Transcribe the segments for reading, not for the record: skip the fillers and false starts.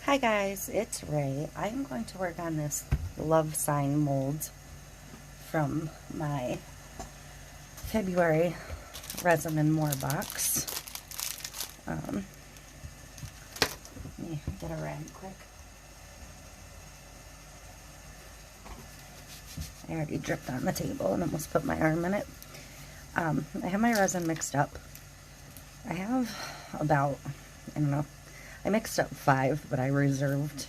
Hi guys, it's Ray. I am going to work on this love sign mold from my February Resin and More box. Let me get a rag quick. I already dripped on the table and almost put my arm in it. I have my resin mixed up. I have about, I don't know, I mixed up 5, but I reserved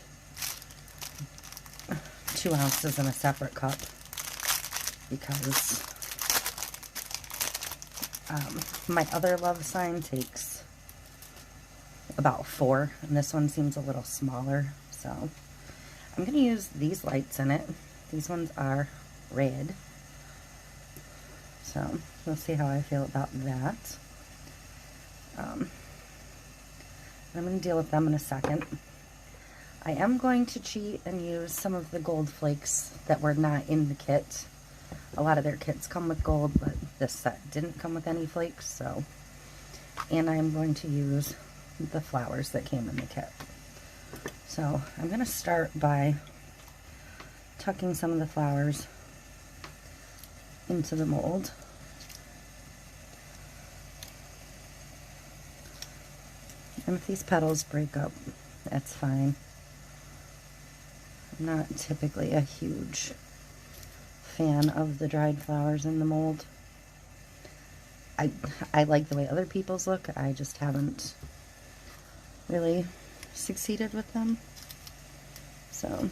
2 ounces in a separate cup because my other love sign takes about 4, and this one seems a little smaller, so I'm going to use these lights in it. These ones are red, so we'll see how I feel about that. I'm going to deal with them in a second. I am going to cheat and use some of the gold flakes that were not in the kit. A lot of their kits come with gold, but this set didn't come with any flakes, so. And I'm going to use the flowers that came in the kit. So I'm going to start by tucking some of the flowers into the mold. And if these petals break up, that's fine. I'm not typically a huge fan of the dried flowers in the mold. I like the way other people's look. I just haven't really succeeded with them. So,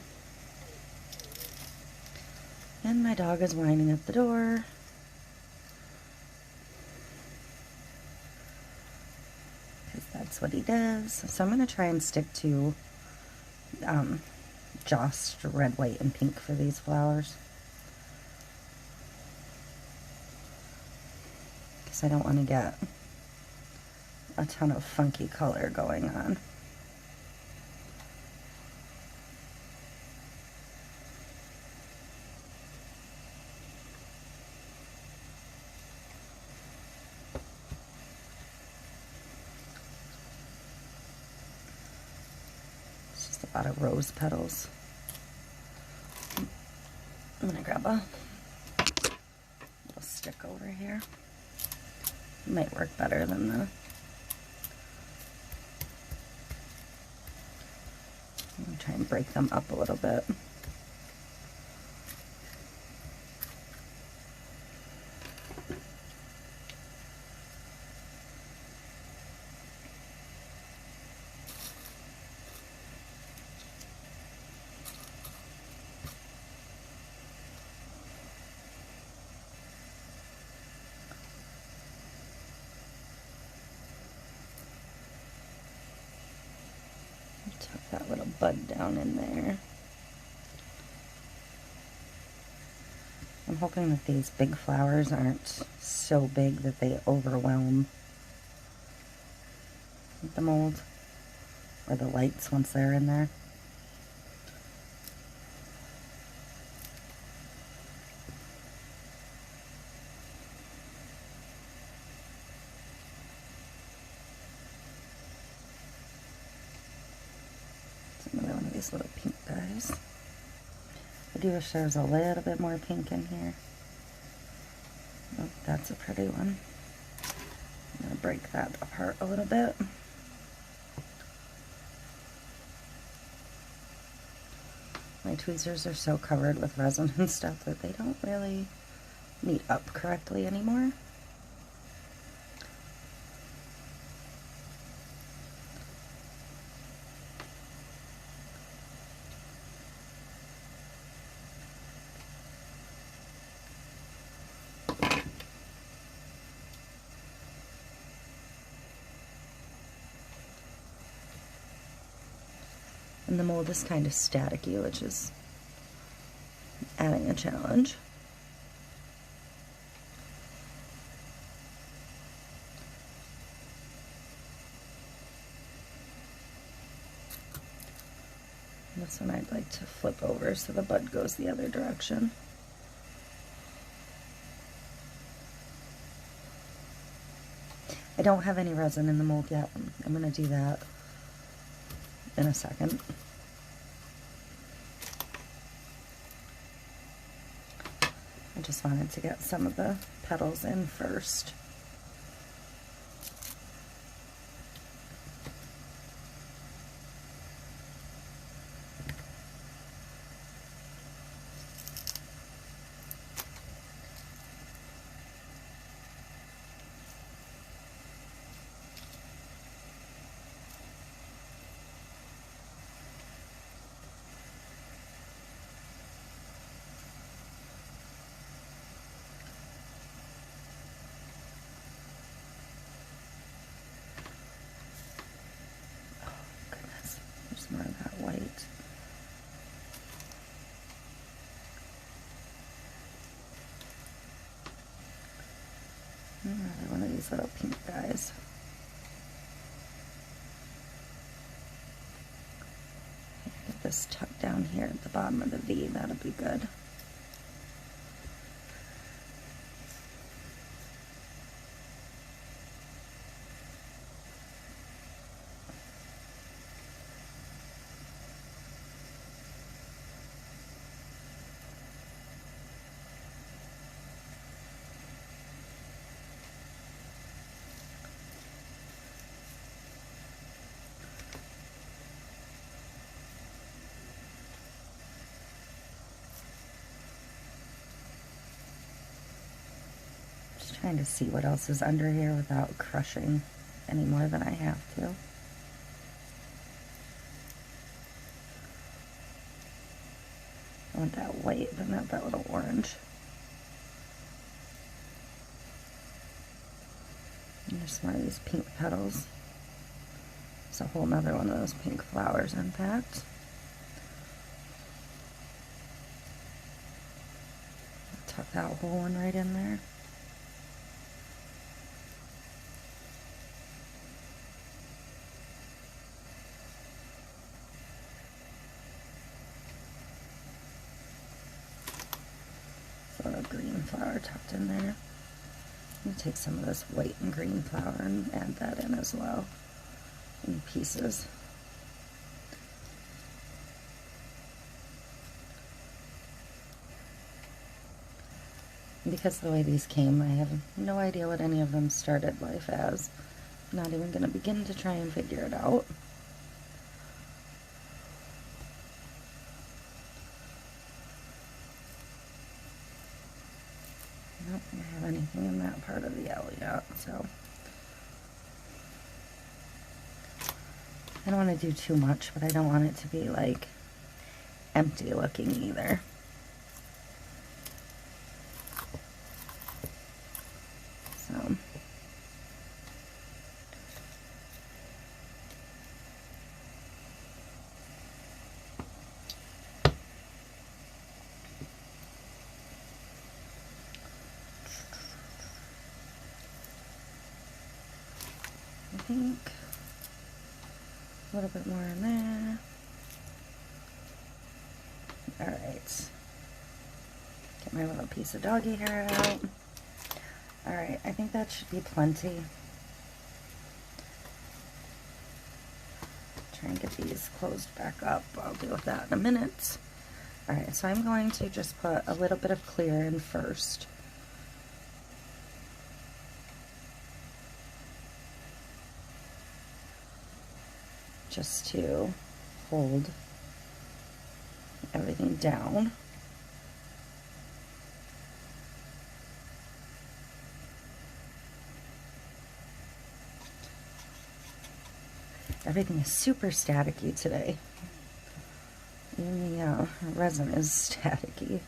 and my dog is whining at the door. That's what he does. So I'm going to try and stick to just red, white, and pink for these flowers, because I don't want to get a ton of funky color going on. A lot of rose petals. I'm gonna grab a little stick over here. It might work better than the. I'm gonna try and break them up a little bit. Tuck that little bud down in there. I'm hoping that these big flowers aren't so big that they overwhelm the mold or the lights once they're in there. Another one of these little pink guys. I do wish there was a little bit more pink in here. Oh, that's a pretty one. I'm going to break that apart a little bit. My tweezers are so covered with resin and stuff that they don't really meet up correctly anymore. And the mold is kind of staticky, which is adding a challenge. This one I'd like to flip over so the bud goes the other direction. I don't have any resin in the mold yet. I'm going to do that in a second. I just wanted to get some of the petals in first. More of that white. Another one of these little pink guys. Get this tucked down here at the bottom of the V, that'll be good. Trying to see what else is under here without crushing any more than I have to. I want that white, but not that little orange. And there's more of these pink petals. There's a whole nother one of those pink flowers, in fact. Tuck that whole one right in there. A green flower tucked in there. I'm going to take some of this white and green flower and add that in as well in pieces. And because of the way these came, I have no idea what any of them started life as. I'm not even going to begin to try and figure it out. I don't think I have anything in that part of the L yet, so I don't want to do too much, but I don't want it to be like empty looking either. So I think a little bit more in there. Alright. Get my little piece of doggy hair out. Alright, I think that should be plenty. Try and get these closed back up. I'll deal with that in a minute. Alright, so I'm going to just put a little bit of clear in first. Just to hold everything down. Everything is super staticky today. Even the resin is staticky.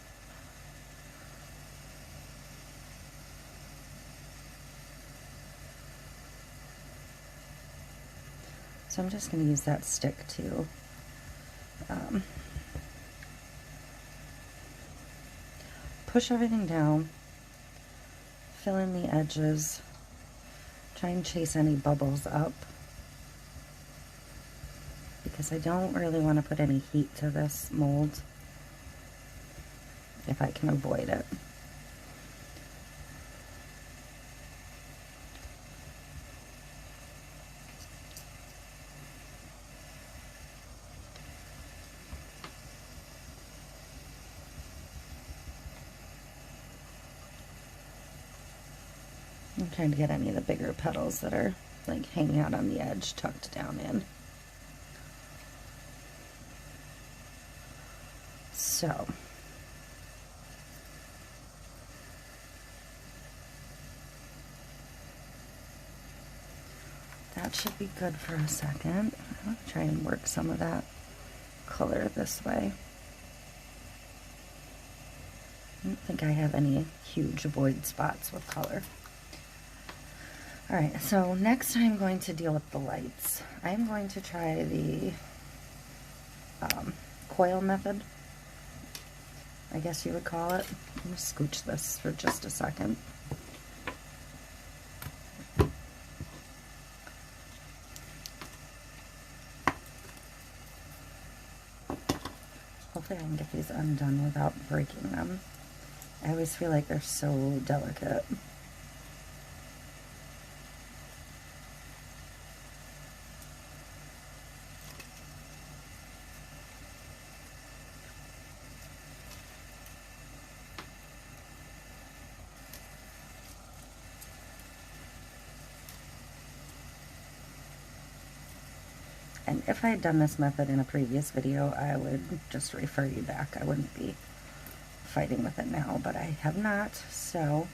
So I'm just going to use that stick to push everything down, fill in the edges, try and chase any bubbles up, because I don't really want to put any heat to this mold if I can avoid it. I'm trying to get any of the bigger petals that are like hanging out on the edge tucked down in. So that should be good for a second. I'm going to try and work some of that color this way. I don't think I have any huge void spots with color. Alright, so next I'm going to deal with the lights. I'm going to try the coil method, I guess you would call it. I'm going to scooch this for just a second. Hopefully I can get these undone without breaking them. I always feel like they're so delicate. And if I had done this method in a previous video, I would just refer you back. I wouldn't be fighting with it now, but I have not, so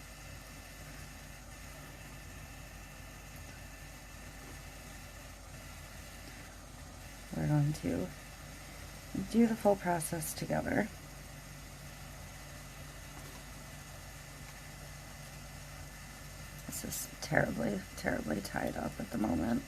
we're going to do the full process together. This is terribly, terribly tied up at the moment.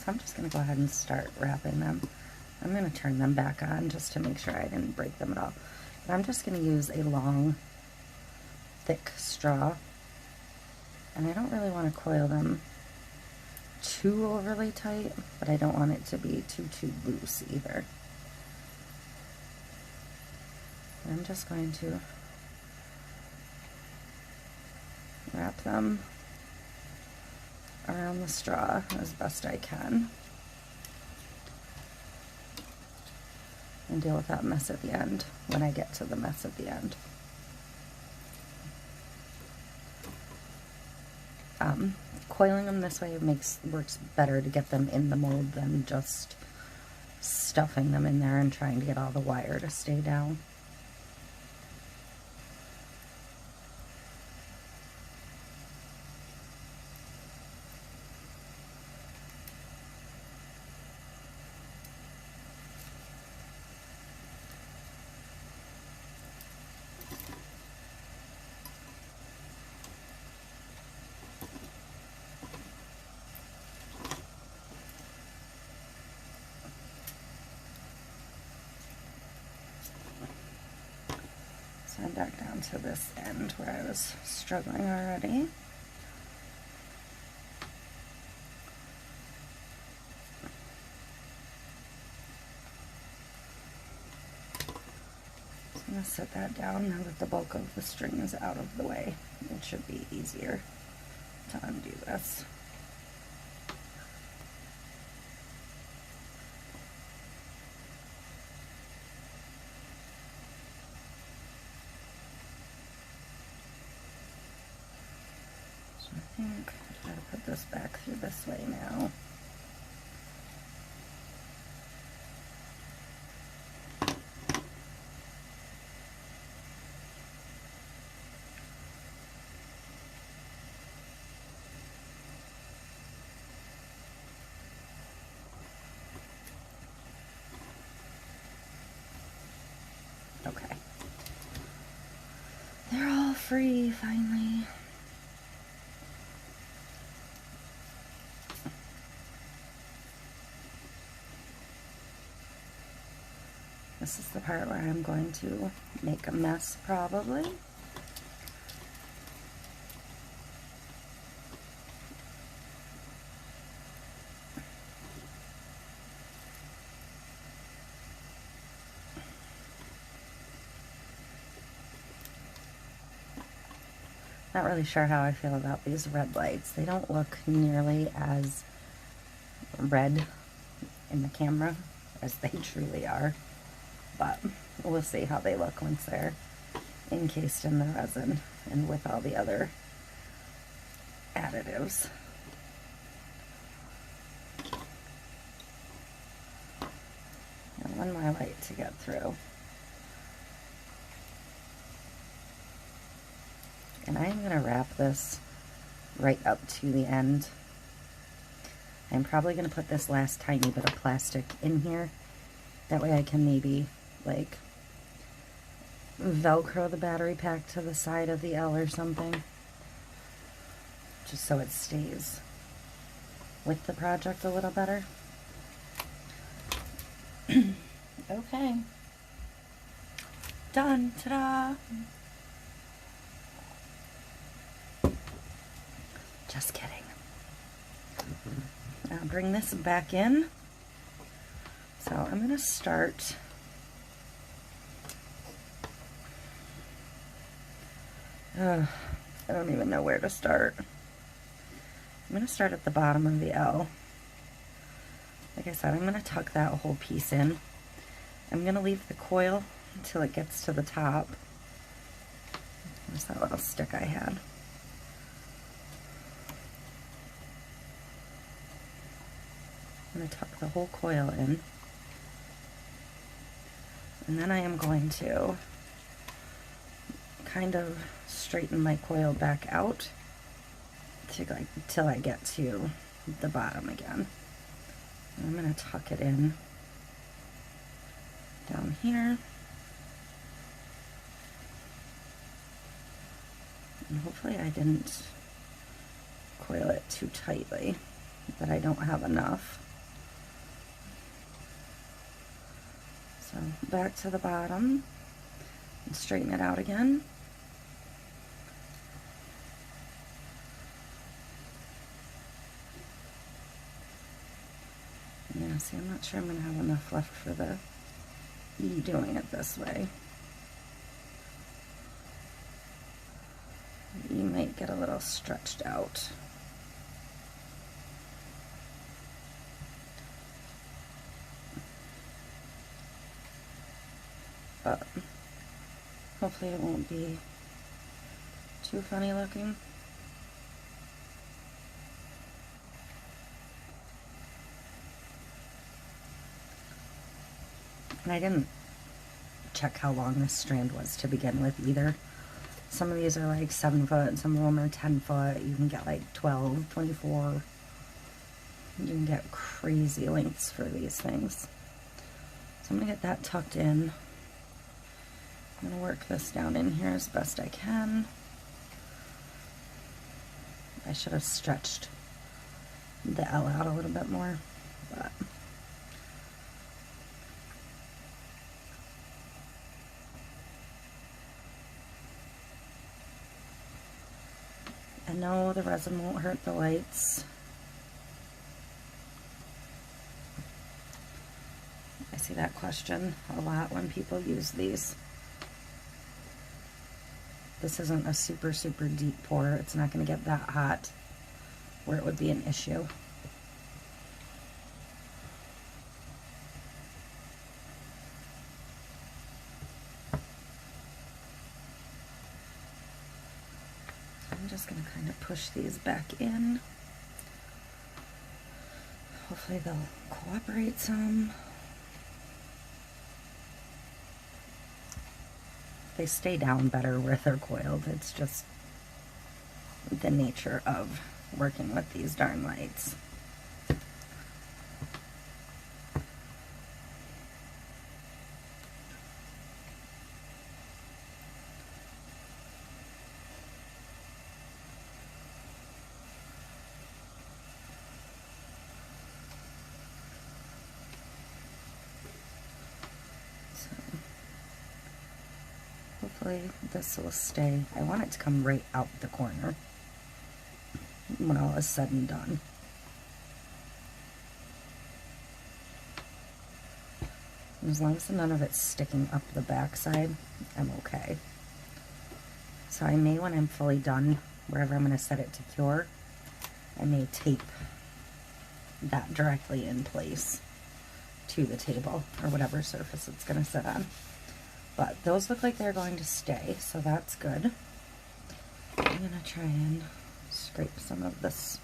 So I'm just going to go ahead and start wrapping them. I'm going to turn them back on just to make sure I didn't break them at all. But I'm just going to use a long, thick straw. And I don't really want to coil them too overly tight, but I don't want it to be too loose either. And I'm just going to wrap them around the straw as best I can and deal with that mess at the end when I get to the mess at the end. Coiling them this way works better to get them in the mold than just stuffing them in there and trying to get all the wire to stay down. So I'm back down to this end where I was struggling already. So I'm going to set that down now that the bulk of the string is out of the way. It should be easier to undo this. I think I gotta put this back through this way now. Okay. They're all free finally. This is the part where I'm going to make a mess, probably. Not really sure how I feel about these red lights. They don't look nearly as red in the camera as they truly are, but we'll see how they look once they're encased in the resin and with all the other additives. And one more light to get through. And I'm going to wrap this right up to the end. I'm probably going to put this last tiny bit of plastic in here. That way I can maybe like Velcro the battery pack to the side of the L or something. Just so it stays with the project a little better. Okay. Done. Ta-da! Just kidding. Now bring this back in. So I'm going to start I don't even know where to start. I'm going to start at the bottom of the L. Like I said, I'm going to tuck that whole piece in. I'm going to leave the coil until it gets to the top. Where's that little stick I had? I'm going to tuck the whole coil in. And then I am going to kind of straighten my coil back out till I get to the bottom again. And I'm going to tuck it in down here. And hopefully I didn't coil it too tightly, that I don't have enough. So back to the bottom and straighten it out again. Yeah, see, I'm not sure I'm going to have enough left for the E doing it this way. You might get a little stretched out. But hopefully it won't be too funny looking. And I didn't check how long this strand was to begin with either. Some of these are like 7 foot, some of them are 10 foot. You can get like 12, 24. You can get crazy lengths for these things. So I'm going to get that tucked in. I'm going to work this down in here as best I can. I should have stretched the L out a little bit more, but I know the resin won't hurt the lights. I see that question a lot when people use these. This isn't a super, super deep pour. It's not going to get that hot where it would be an issue. So I'm just going to kind of push these back in. Hopefully they'll cooperate some. They stay down better where they're coiled. It's just the nature of working with these darn lights. Hopefully this will stay. I want it to come right out the corner when all is said and done. And as long as none of it's sticking up the back side, I'm okay. So I may, when I'm fully done, wherever I'm going to set it to cure, I may tape that directly in place to the table or whatever surface it's going to sit on. But those look like they're going to stay, so that's good. I'm going to try and scrape some of this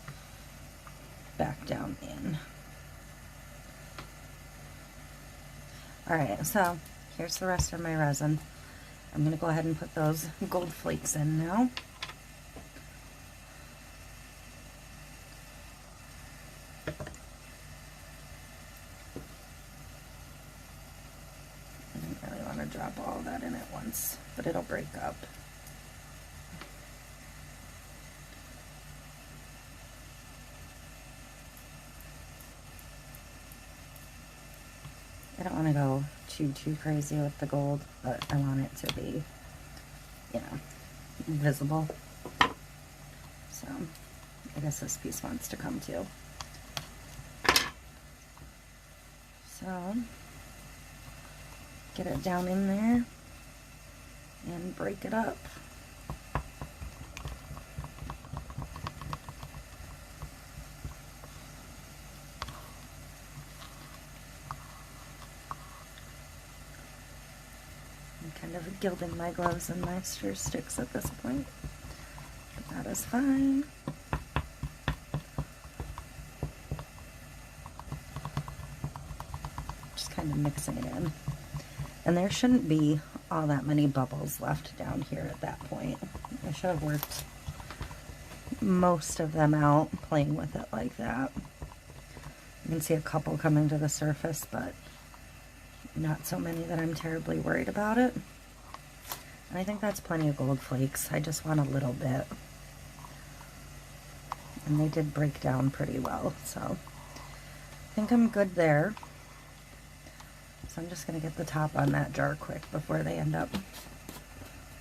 back down in. Alright, so here's the rest of my resin. I'm going to go ahead and put those gold flakes in now. I don't really want to drop all that in at once, but it'll break up. I don't want to go too crazy with the gold, but I want it to be, you know, visible. So I guess this piece wants to come too. So get it down in there and break it up. Kind of gilding my gloves and my stir sticks at this point, but that is fine. Just kind of mixing it in. And there shouldn't be all that many bubbles left down here at that point. I should have worked most of them out playing with it like that. You can see a couple coming to the surface, but not so many that I'm terribly worried about it. And I think that's plenty of gold flakes. I just want a little bit. And they did break down pretty well, so I think I'm good there. So I'm just going to get the top on that jar quick before they end up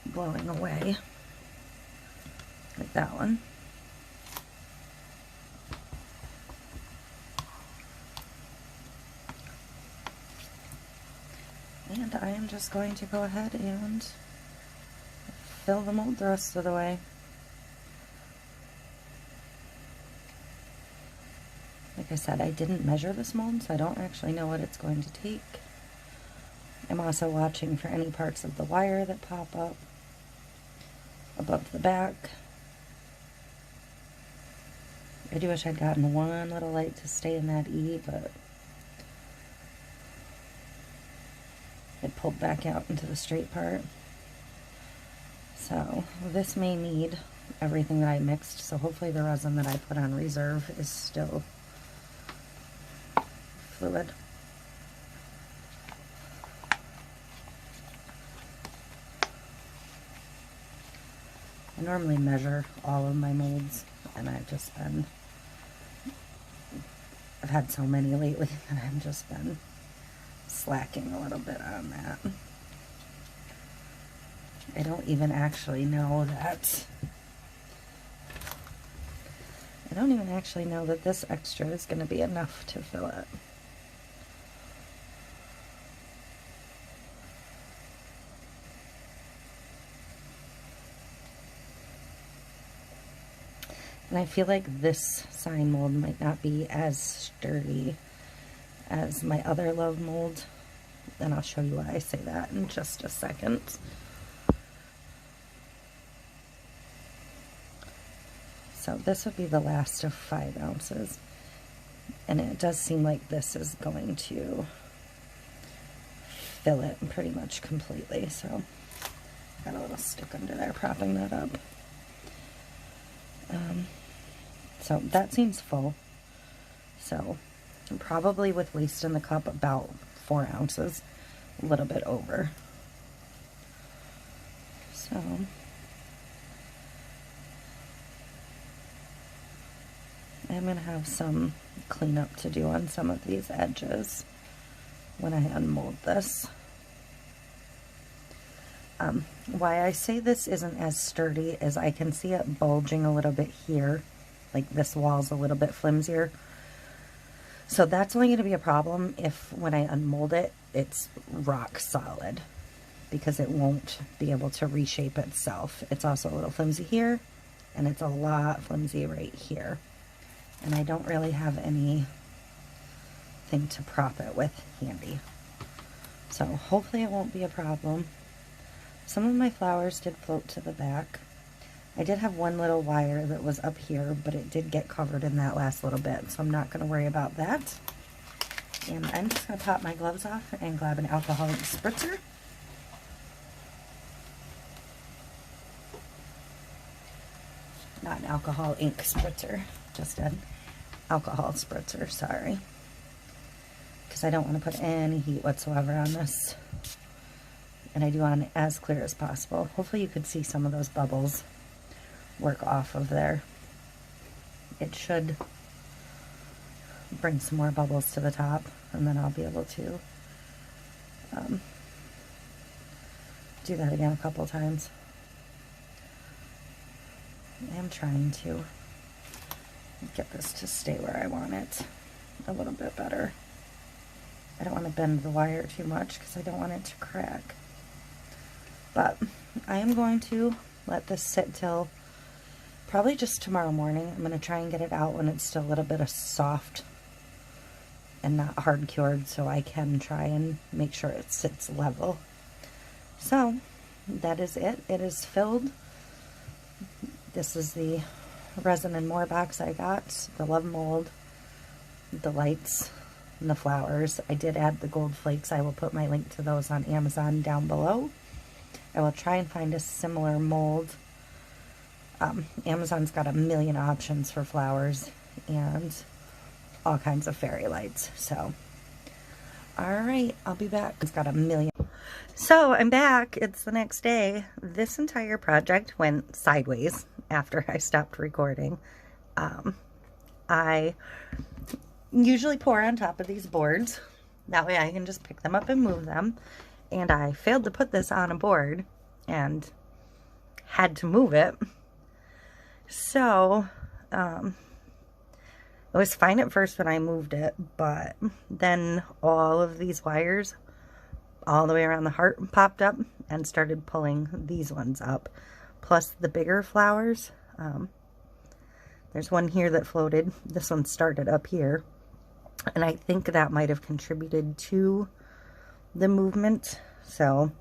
blowing away. Like that one. And I am just going to go ahead and fill the mold the rest of the way. Like I said, I didn't measure this mold, so I don't actually know what it's going to take. I'm also watching for any parts of the wire that pop up above the back. I do wish I'd gotten one little light to stay in that E, but it pulled back out into the straight part. So this may need everything that I mixed, so hopefully the resin that I put on reserve is still fluid. I normally measure all of my molds, and I've had so many lately that I've just been slacking a little bit on that. I don't even actually know that this extra is going to be enough to fill it. And I feel like this sign mold might not be as sturdy as my other love mold, and I'll show you why I say that in just a second. So this would be the last of 5 ounces, and it does seem like this is going to fill it pretty much completely. So got a little stick under there propping that up. So that seems full. So probably with waste in the cup about 4 ounces, a little bit over. So I'm going to have some cleanup to do on some of these edges when I unmold this. Why I say this isn't as sturdy is I can see it bulging a little bit here, like this wall's a little bit flimsier. So that's only going to be a problem if when I unmold it, it's rock solid, because it won't be able to reshape itself. It's also a little flimsy here and it's a lot flimsy right here. And I don't really have anything to prop it with handy. So hopefully it won't be a problem. Some of my flowers did float to the back. I did have one little wire that was up here, but it did get covered in that last little bit, so I'm not going to worry about that. And I'm just going to pop my gloves off and grab an alcoholic spritzer. Not an alcohol ink spritzer, just an alcohol spritzer, sorry. Because I don't want to put any heat whatsoever on this. And I do want it as clear as possible. Hopefully you could see some of those bubbles work off of there. It should bring some more bubbles to the top, and then I'll be able to do that again a couple times. I am trying to get this to stay where I want it a little bit better. I don't want to bend the wire too much because I don't want it to crack. But I am going to let this sit till probably just tomorrow morning. I'm going to try and get it out when it's still a little bit of soft and not hard cured, so I can try and make sure it sits level. So that is it. It is filled. This is the Resin and More box I got, the love mold, the lights, and the flowers. I did add the gold flakes. I will put my link to those on Amazon down below. I will try and find a similar mold. Amazon's got a million options for flowers and all kinds of fairy lights. So, alright, I'll be back. It's got a million. So, I'm back. It's the next day. This entire project went sideways after I stopped recording. I usually pour on top of these boards. That way I can just pick them up and move them. And I failed to put this on a board and had to move it. So, it was fine at first when I moved it, but then all of these wires all the way around the heart popped up and started pulling these ones up. Plus the bigger flowers. There's one here that floated. This one started up here. And I think that might have contributed to the movement. So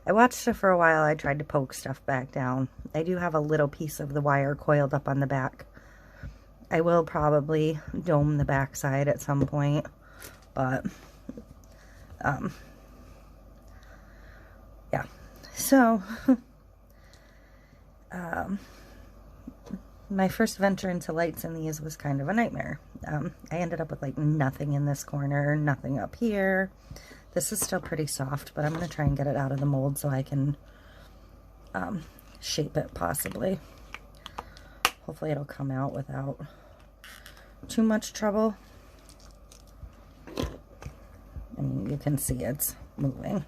I watched it for a while. I tried to poke stuff back down. I do have a little piece of the wire coiled up on the back. I will probably dome the back side at some point, but yeah. So my first venture into lights in these was kind of a nightmare. I ended up with like nothing in this corner, nothing up here. This is still pretty soft, but I'm going to try and get it out of the mold so I can shape it possibly. Hopefully it'll come out without too much trouble. I mean, you can see it's moving.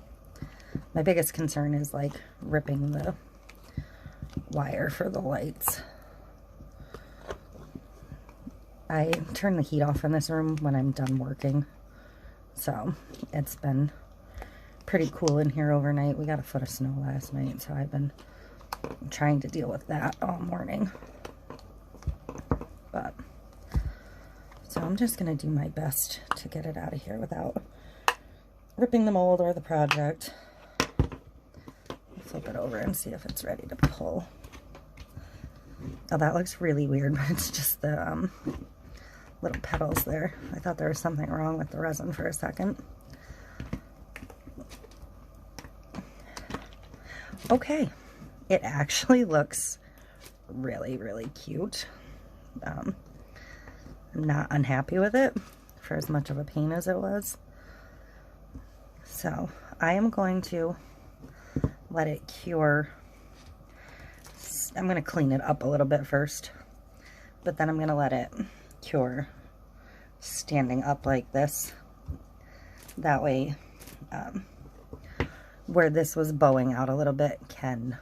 My biggest concern is like ripping the wire for the lights. I turn the heat off in this room when I'm done working. So it's been pretty cool in here overnight. We got a foot of snow last night, so I've been trying to deal with that all morning. But so I'm just going to do my best to get it out of here without ripping the mold or the project. Flip it over and see if it's ready to pull. Oh, that looks really weird, but it's just the little petals there. I thought there was something wrong with the resin for a second. Okay, it actually looks really, really cute. I'm not unhappy with it for as much of a pain as it was. So I am going to let it cure. I'm going to clean it up a little bit first, but then I'm going to let it cure standing up like this. That way, where this was bowing out a little bit can,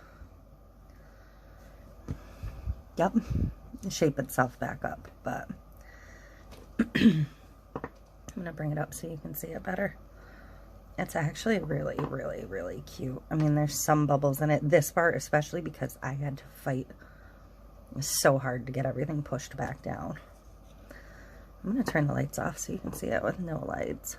yep, shape itself back up. But I'm going to bring it up so you can see it better. It's actually really, really, really cute. I mean, there's some bubbles in it. This part especially because I had to fight It's so hard to get everything pushed back down. I'm going to turn the lights off so you can see it with no lights.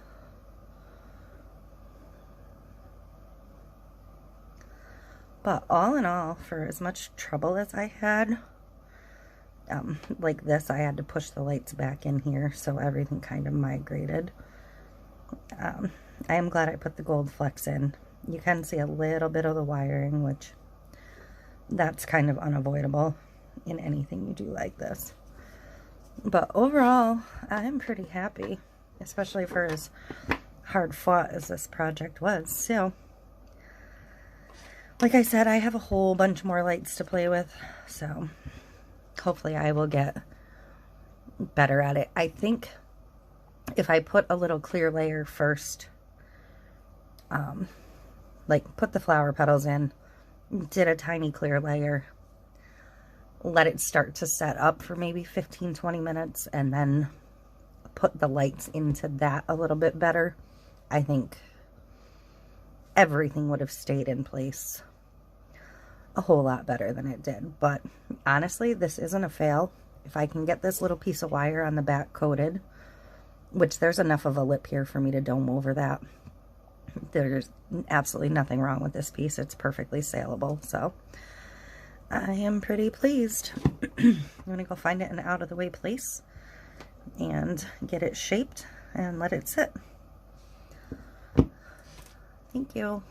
But all in all, for as much trouble as I had, like this, I had to push the lights back in here so everything kind of migrated. I am glad I put the gold flecks in. You can see a little bit of the wiring, which that's kind of unavoidable in anything you do like this. But overall, I'm pretty happy, especially for as hard fought as this project was. So, like I said, I have a whole bunch more lights to play with, so hopefully I will get better at it. I think if I put a little clear layer first, like put the flower petals in, did a tiny clear layer, let it start to set up for maybe 15-20 minutes, and then put the lights into that a little bit better, I think everything would have stayed in place a whole lot better than it did. But honestly, this isn't a fail. If I can get this little piece of wire on the back coated, which there's enough of a lip here for me to dome over that, there's absolutely nothing wrong with this piece. It's perfectly saleable, so I am pretty pleased. I'm gonna go find it in an out of the way place and get it shaped and let it sit. Thank you.